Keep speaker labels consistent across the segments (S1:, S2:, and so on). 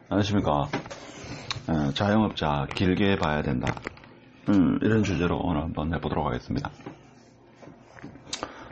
S1: 안녕하십니까. 자영업자 길게 봐야 된다. 이런 주제로 오늘 한번 해보도록 하겠습니다.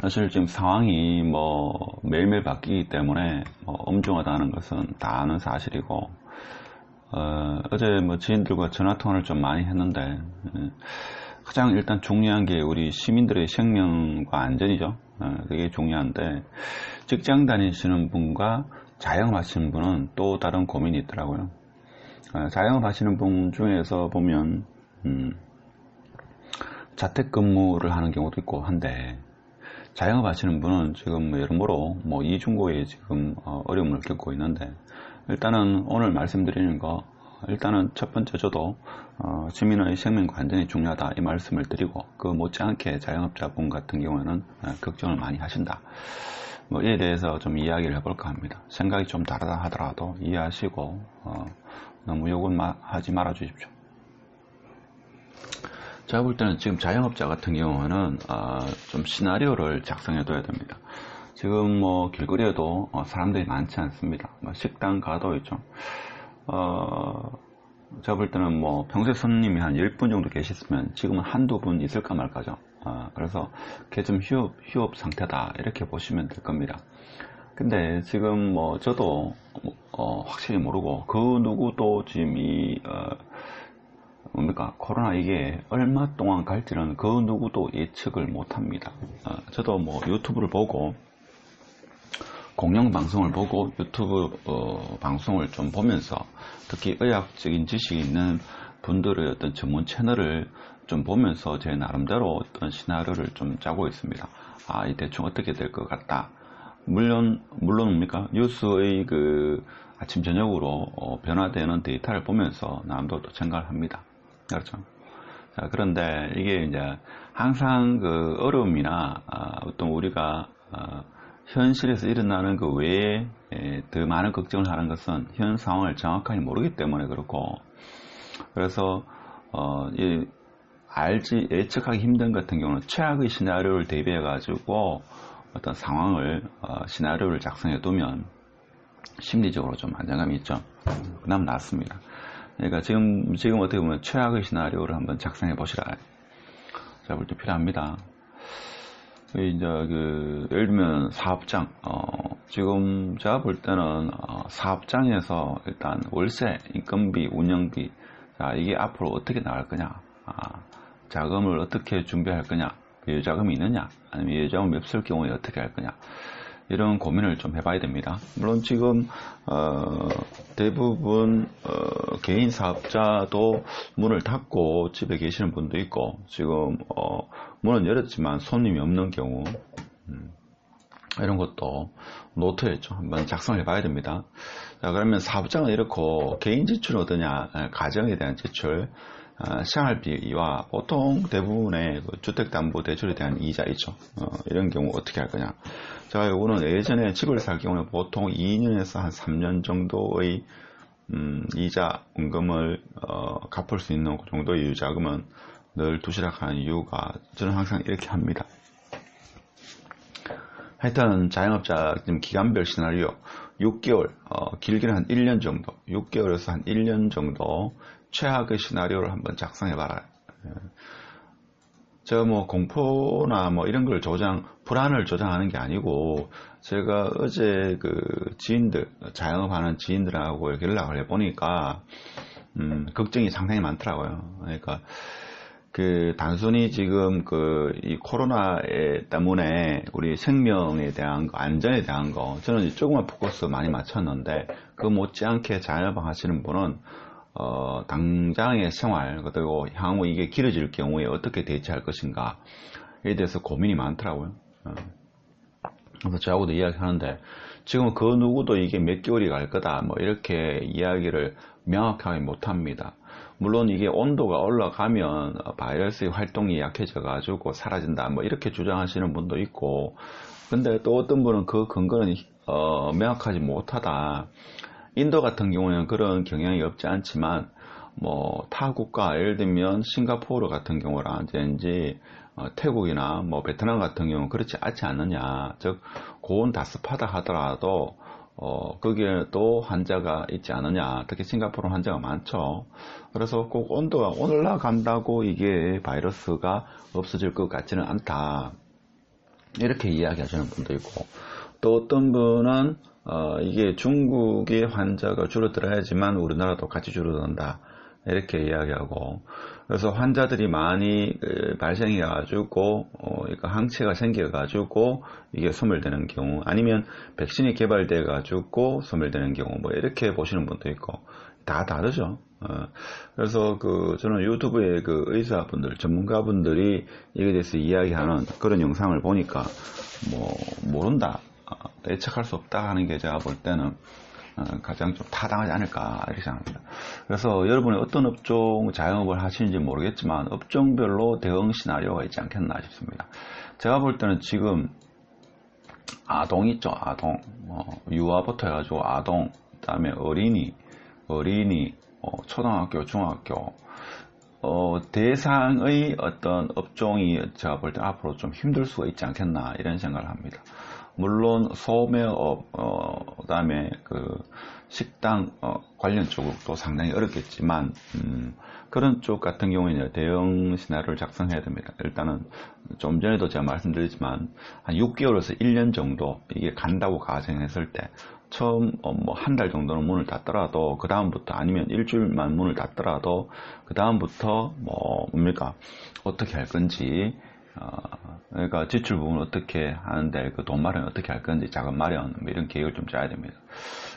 S1: 사실 지금 상황이 매일매일 바뀌기 때문에 엄중하다는 것은 다 아는 사실이고, 어제 지인들과 전화통화를 좀 많이 했는데, 가장 일단 중요한 게 우리 시민들의 생명과 안전이죠. 그게 중요한데, 직장 다니시는 분과 자영업 하시는 분은 또 다른 고민이 있더라고요. 자영업 하시는 분 중에서 보면 자택근무를 하는 경우도 있고 한데, 자영업 하시는 분은 지금 여러모로 이중고에 지금 어려움을 겪고 있는데, 일단은 오늘 말씀드리는 거, 일단은 첫 번째 저도 시민의 생명과 안전이 중요하다 이 말씀을 드리고, 그 못지않게 자영업자분 같은 경우에는 걱정을 많이 하신다. 이에 대해서 좀 이야기를 해볼까 합니다. 생각이 좀 다르다 하더라도 이해하시고 너무 욕은 하지 말아 주십시오. 제가 볼 때는 지금 자영업자 같은 경우는 좀 시나리오를 작성해 둬야 됩니다. 지금 길거리에도 사람들이 많지 않습니다. 식당 가도 있죠. 제가 볼 때는 평소에 손님이 한 10분 정도 계셨으면 지금은 한두 분 있을까 말까죠. 그래서 그게 좀 휴업 상태다 이렇게 보시면 될 겁니다. 근데 지금 저도 확실히 모르고, 그 누구도 지금 코로나 이게 얼마 동안 갈지는 그 누구도 예측을 못합니다. 저도 유튜브를 보고, 공영방송을 보고 유튜브 방송을 좀 보면서, 특히 의학적인 지식이 있는 분들의 어떤 전문 채널을 좀 보면서 제 나름대로 어떤 시나리오를 좀 짜고 있습니다. 이 대충 어떻게 될 것 같다. 물론 뉴스의 아침 저녁으로 변화되는 데이터를 보면서 나름대로 또 생각을 합니다. 그렇죠. 자, 그런데 이게 이제 항상 그 어려움이나 어떤 우리가 현실에서 일어나는 그 외에 더 많은 걱정을 하는 것은 현 상황을 정확하게 모르기 때문에 그렇고, 그래서 예측하기 힘든 같은 경우는 최악의 시나리오를 대비해 가지고 어떤 상황을 시나리오를 작성해 두면 심리적으로 좀 안정감이 있죠. 그나마 낫습니다. 그러니까 지금 어떻게 보면 최악의 시나리오를 한번 작성해 보시라. 제가 볼 때 필요합니다. 이제 예를 들면 사업장, 지금 제가 볼 때는 사업장에서 일단 월세, 인건비, 운영비, 자, 이게 앞으로 어떻게 나갈 거냐, 자금을 어떻게 준비할 거냐, 여유자금이 있느냐, 아니면 여유자금이 없을 경우에 어떻게 할 거냐, 이런 고민을 좀 해봐야 됩니다. 물론 지금 대부분 개인 사업자도 문을 닫고 집에 계시는 분도 있고, 지금 문은 열었지만 손님이 없는 경우, 이런 것도 노트에 좀 한번 작성을 해봐야 됩니다. 자, 그러면 사업장은 이렇고, 개인 지출은 어떠냐, 가정에 대한 지출, 생활비와 보통 대부분의 주택담보대출에 대한 이자 있죠. 이런 경우 어떻게 할 거냐. 자, 요거는 예전에 집을 살 경우는 보통 2년에서 한 3년 정도의 이자 원금을 갚을 수 있는 그 정도의 유자금은 늘 두시락 하는 이유가, 저는 항상 이렇게 합니다. 하여튼 자영업자 지금 기간별 시나리오 6개월, 길게는 한 1년 정도, 6개월에서 한 1년 정도 최악의 시나리오를 한번 작성해봐라. 제가 공포나 이런 걸 불안을 조장하는 게 아니고, 제가 어제 지인들, 자영업하는 지인들하고 이렇게 연락을 해보니까, 걱정이 상당히 많더라고요. 그러니까, 단순히 지금 이 코로나 때문에 우리 생명에 대한 거, 안전에 대한 거, 저는 조금만 포커스 많이 맞췄는데, 그 못지않게 자영업 하시는 분은, 당장의 생활, 그리고 향후 이게 길어질 경우에 어떻게 대처할 것인가에 대해서 고민이 많더라고요. 그래서 저하고도 이야기하는데, 지금 그 누구도 이게 몇 개월이 갈 거다, 이렇게 이야기를 명확하게 못 합니다. 물론 이게 온도가 올라가면 바이러스의 활동이 약해져 가지고 사라진다, 이렇게 주장하시는 분도 있고, 근데 또 어떤 분은 그 근거는 명확하지 못하다. 인도 같은 경우에는 그런 경향이 없지 않지만, 타 국가, 예를 들면 싱가포르 같은 경우라든지 태국이나 베트남 같은 경우는 그렇지 않지 않느냐. 즉 고온 다습하다 하더라도 거기에 또 환자가 있지 않느냐. 특히 싱가포르는 환자가 많죠. 그래서 꼭 온도가 올라간다고 이게 바이러스가 없어질 것 같지는 않다. 이렇게 이야기하시는 분도 있고, 또 어떤 분은 이게 중국의 환자가 줄어들어야지만 우리나라도 같이 줄어든다. 이렇게 이야기하고, 그래서 환자들이 많이 발생해 가지고 항체가 생겨 가지고 이게 소멸되는 경우, 아니면 백신이 개발돼 가지고 소멸되는 경우, 뭐 이렇게 보시는 분도 있고, 다 다르죠. 그래서 저는 유튜브에 의사분들, 전문가분들이 이에 대해서 이야기하는 그런 영상을 보니까 모른다, 예측할 수 없다 하는 게 제가 볼 때는 가장 좀 타당하지 않을까 이렇게 생각합니다. 그래서 여러분이 어떤 업종 자영업을 하시는지 모르겠지만 업종별로 대응 시나리오가 있지 않겠나 싶습니다. 제가 볼 때는 지금 아동 있죠. 아동, 유아부터 해가지고 아동, 그다음에 어린이, 초등학교, 중학교, 대상의 어떤 업종이 제가 볼 때 앞으로 좀 힘들 수가 있지 않겠나 이런 생각을 합니다. 물론 소매업, 그다음에 식당 관련 쪽도 상당히 어렵겠지만 그런 쪽 같은 경우에는 대응 시나리오를 작성해야 됩니다. 일단은 좀 전에도 제가 말씀드렸지만 한 6개월에서 1년 정도 이게 간다고 가정했을 때 처음 한 달 정도는 문을 닫더라도 그 다음부터, 아니면 일주일만 문을 닫더라도 그 다음부터 뭡니까 어떻게 할 건지, 그러니까 지출 부분 어떻게 하는데 돈 마련 어떻게 할 건지, 자금 마련 이런 계획을 좀 짜야 됩니다.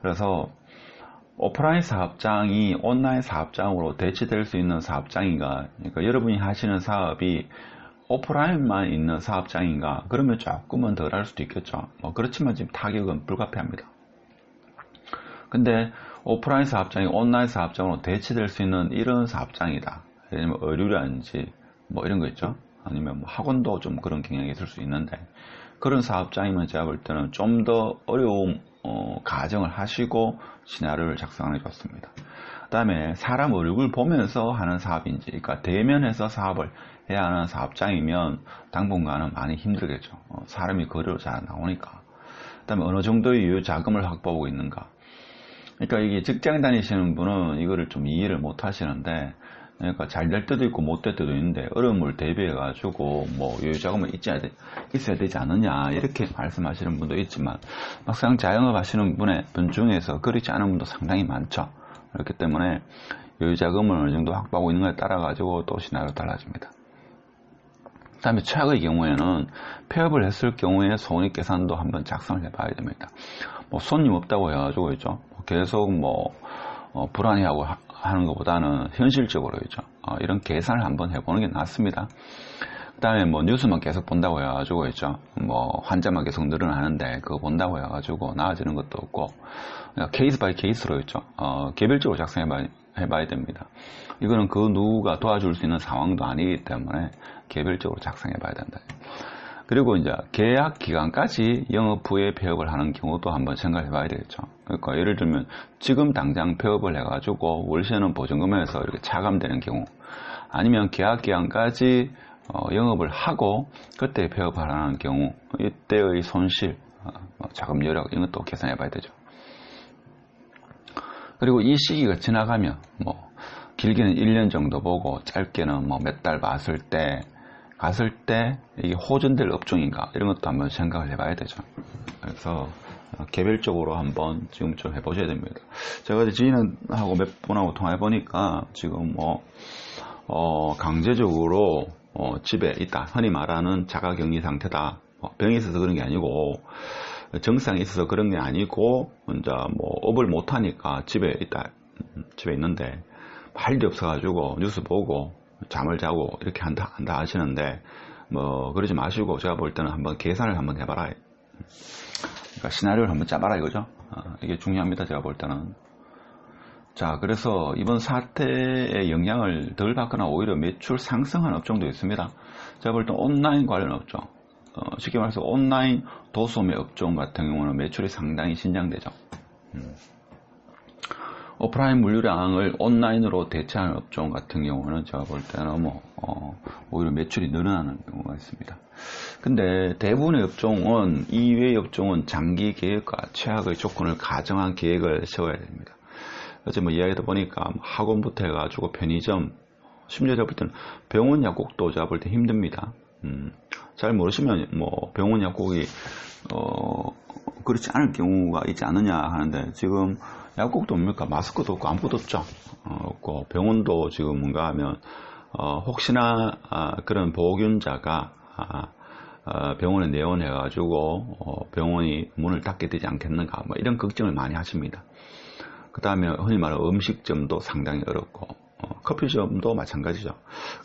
S1: 그래서 오프라인 사업장이 온라인 사업장으로 대체될 수 있는 사업장인가, 그러니까 여러분이 하시는 사업이 오프라인만 있는 사업장인가, 그러면 조금은 덜 할 수도 있겠죠. 그렇지만 지금 타격은 불가피합니다. 근데 오프라인 사업장이 온라인 사업장으로 대체될 수 있는 이런 사업장이다. 예를 들면 의류라든지 이런 거 있죠. 아니면 학원도 좀 그런 경향이 있을 수 있는데, 그런 사업장이면 제가 볼 때는 좀 더 어려운 가정을 하시고 시나리오를 작성하는 게 좋습니다. 그 다음에 사람 얼굴 보면서 하는 사업인지, 그러니까 대면해서 사업을 해야 하는 사업장이면 당분간은 많이 힘들겠죠. 사람이 거리로 잘 안 나오니까. 그 다음에 어느 정도의 유효 자금을 확보하고 있는가. 그러니까 이게 직장 다니시는 분은 이거를 좀 이해를 못 하시는데, 그러니까 잘 될 때도 있고 못 될 때도 있는데 어려움을 대비해 가지고 유효 자금을 있어야 되지 않느냐 이렇게 말씀하시는 분도 있지만, 막상 자영업 하시는 분 중에서 그렇지 않은 분도 상당히 많죠. 그렇기 때문에 유효 자금을 어느 정도 확보하고 있는 것에 따라 가지고 또 시나리오가 달라집니다. 그 다음에 최악의 경우에는 폐업을 했을 경우에 손익 계산도 한번 작성을 해봐야 됩니다. 손님 없다고 해가지고 있죠. 계속 불안해하고 하는 것보다는 현실적으로 있죠. 이런 계산을 한번 해보는 게 낫습니다. 그 다음에 뉴스만 계속 본다고 해가지고 있죠. 환자만 계속 늘어나는데 그거 본다고 해가지고 나아지는 것도 없고, 케이스 바이 케이스로 있죠. 개별적으로 작성해봐야 됩니다. 이거는 그 누구가 도와줄 수 있는 상황도 아니기 때문에 개별적으로 작성해봐야 된다. 그리고 이제 계약 기간까지 영업 후에 폐업을 하는 경우도 한번 생각해 봐야 되겠죠. 그러니까 예를 들면 지금 당장 폐업을 해가지고 월세는 보증금에서 이렇게 차감되는 경우, 아니면 계약 기간까지 영업을 하고 그때 폐업을 하는 경우, 이때의 손실, 자금 여력 이런 것도 계산해 봐야 되죠. 그리고 이 시기가 지나가면 길게는 1년 정도 보고 짧게는 몇 달 갔을 때 이게 호전될 업종인가 이런 것도 한번 생각을 해봐야 되죠. 그래서 개별적으로 한번 지금 좀 해보셔야 됩니다. 제가 지인하고 몇 분하고 통화해 보니까 지금 강제적으로 집에 있다, 흔히 말하는 자가격리 상태다. 병이 있어서 그런 게 아니고, 증상이 있어서 그런 게 아니고, 이제 업을 못 하니까 집에 있는데 할 일이 없어가지고 뉴스 보고 잠을 자고 이렇게 한다 하시는데, 그러지 마시고 제가 볼 때는 한번 계산을 한번 해봐라. 그러니까 시나리오를 한번 짜봐라 이거죠. 이게 중요합니다. 제가 볼 때는. 자, 그래서 이번 사태의 영향을 덜 받거나 오히려 매출 상승한 업종도 있습니다. 제가 볼 때 온라인 관련 업종, 쉽게 말해서 온라인 도소매 업종 같은 경우는 매출이 상당히 신장되죠. 오프라인 물류량을 온라인으로 대체하는 업종 같은 경우는 제가 볼 때는 오히려 매출이 늘어나는 경우가 있습니다. 근데 대부분의 업종은, 이외의 업종은 장기 계획과 최악의 조건을 가정한 계획을 세워야 됩니다. 어제 이야기하다 보니까 학원부터 해가지고 편의점, 심지어 제가 볼 때는 병원 약국도 제가 볼 때 힘듭니다. 잘 모르시면 병원 약국이 그렇지 않을 경우가 있지 않느냐 하는데, 지금 약국도 뭡니까? 마스크도 없고 아무것도 없죠. 없고 병원도 지금 뭔가 하면 혹시나 그런 보균자가 병원에 내원해가지고 병원이 문을 닫게 되지 않겠는가, 이런 걱정을 많이 하십니다. 그 다음에 흔히 말하는 음식점도 상당히 어렵고 커피점도 마찬가지죠.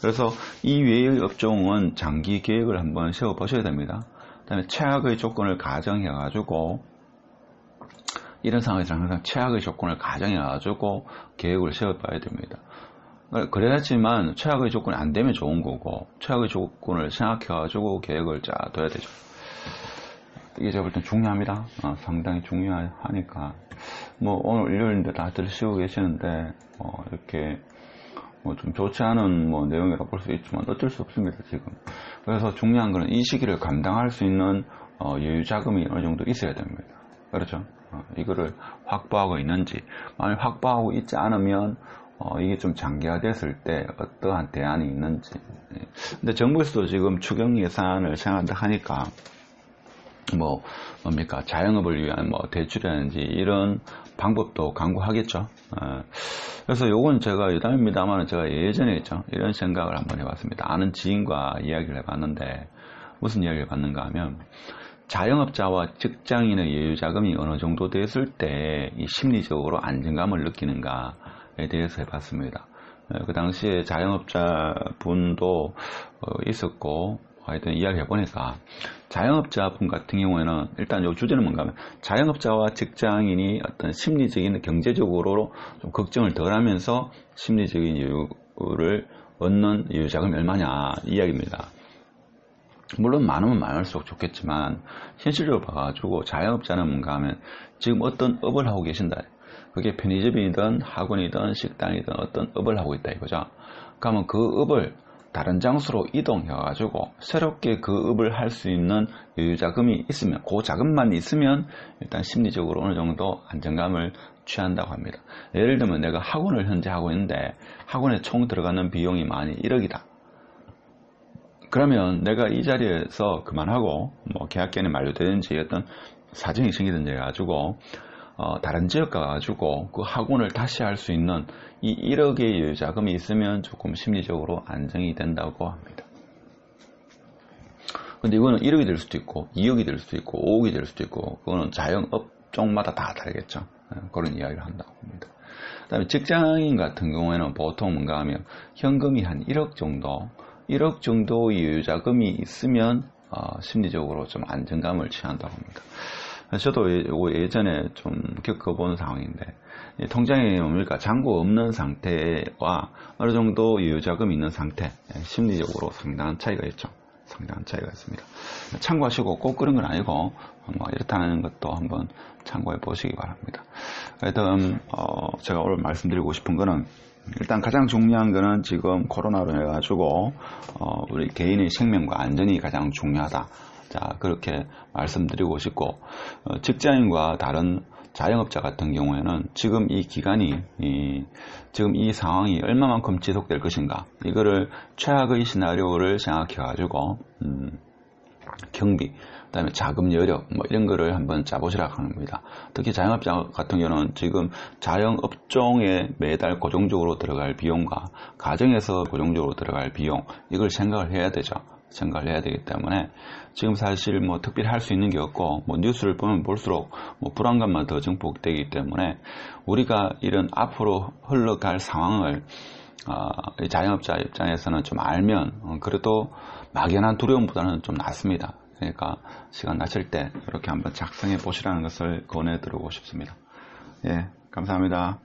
S1: 그래서 이 외의 업종은 장기 계획을 한번 세워 보셔야 됩니다. 그 다음에 최악의 조건을 가정해가지고, 이런 상황에서 항상 최악의 조건을 가정해가지고 계획을 세워봐야 됩니다. 그래야지만 최악의 조건이 안 되면 좋은 거고, 최악의 조건을 생각해가지고 계획을 짜둬야 되죠. 이게 제가 볼 땐 중요합니다. 상당히 중요하니까. 오늘 일요일인데 다들 쉬고 계시는데, 이렇게 좀 좋지 않은 내용이라고 볼 수 있지만 어쩔 수 없습니다, 지금. 그래서 중요한 거는 이 시기를 감당할 수 있는 여유 자금이 어느 정도 있어야 됩니다. 그렇죠? 이거를 확보하고 있는지, 만약 확보하고 있지 않으면 이게 좀 장기화됐을 때 어떠한 대안이 있는지. 근데 정부에서도 지금 추경 예산을 생각한다 하니까 뭡니까, 자영업을 위한 대출이라든지 이런 방법도 강구하겠죠. 그래서 요건 제가 유담입니다만, 제가 예전에 있죠, 이런 생각을 한번 해봤습니다. 아는 지인과 이야기를 해봤는데, 무슨 이야기를 해봤는가 하면, 자영업자와 직장인의 여유자금이 어느 정도 됐을 때 이 심리적으로 안정감을 느끼는가에 대해서 해봤습니다. 그 당시에 자영업자 분도 있었고, 하여튼 이야기 해보니까 자영업자 분 같은 경우에는 일단 요 주제는 뭔가 하면, 자영업자와 직장인이 어떤 심리적인, 경제적으로 좀 걱정을 덜 하면서 심리적인 여유를 얻는 여유자금이 얼마냐 이야기입니다. 물론 많으면 많을수록 좋겠지만, 현실적으로 봐가지고 자영업자는 뭔가 하면 지금 어떤 업을 하고 계신다. 그게 편의점이든 학원이든 식당이든 어떤 업을 하고 있다 이거죠. 그러면 그 업을 다른 장소로 이동해가지고 새롭게 그 업을 할 수 있는 여유자금이 있으면, 그 자금만 있으면 일단 심리적으로 어느 정도 안정감을 취한다고 합니다. 예를 들면 내가 학원을 현재 하고 있는데 학원에 총 들어가는 비용이 만약 1억이다. 그러면 내가 이 자리에서 그만하고 계약기간이 만료되든지 어떤 사정이 생기든지 해가지고 다른 지역 가가지고 그 학원을 다시 할 수 있는 이 1억의 여유자금이 있으면 조금 심리적으로 안정이 된다고 합니다. 근데 이거는 1억이 될 수도 있고 2억이 될 수도 있고 5억이 될 수도 있고, 그거는 자영업종마다 다 다르겠죠. 그런 이야기를 한다고 합니다. 그 다음에 직장인 같은 경우에는 보통 뭔가 하면 현금이 한 1억 정도의 여유자금이 있으면 심리적으로 좀 안정감을 취한다고 합니다. 저도 예전에 좀 겪어본 상황인데, 통장에 뭡니까, 잔고 없는 상태와 어느 정도 여유자금이 있는 상태, 심리적으로 상당한 차이가 있죠. 상당한 차이가 있습니다. 참고하시고, 꼭 그런 건 아니고 이렇다는 것도 한번 참고해 보시기 바랍니다. 하여튼 제가 오늘 말씀드리고 싶은 거는, 일단 가장 중요한 거는 지금 코로나로 해가지고 우리 개인의 생명과 안전이 가장 중요하다. 자, 그렇게 말씀드리고 싶고, 직장인과 다른 자영업자 같은 경우에는 지금 이 기간이, 지금 이 상황이 얼마만큼 지속될 것인가, 이거를 최악의 시나리오를 생각해가지고 경비, 그 다음에 자금 여력 이런 거를 한번 짜보시라고 하는 겁니다. 특히 자영업자 같은 경우는 지금 자영업종에 매달 고정적으로 들어갈 비용과 가정에서 고정적으로 들어갈 비용, 이걸 생각을 해야 되죠. 생각을 해야 되기 때문에 지금 사실 특별히 할 수 있는 게 없고, 뉴스를 보면 볼수록 불안감만 더 증폭되기 때문에 우리가 이런 앞으로 흘러갈 상황을 자영업자 입장에서는 좀 알면 그래도 막연한 두려움보다는 좀 낫습니다. 그러니까 시간 나실 때 이렇게 한번 작성해 보시라는 것을 권해드리고 싶습니다. 예, 감사합니다.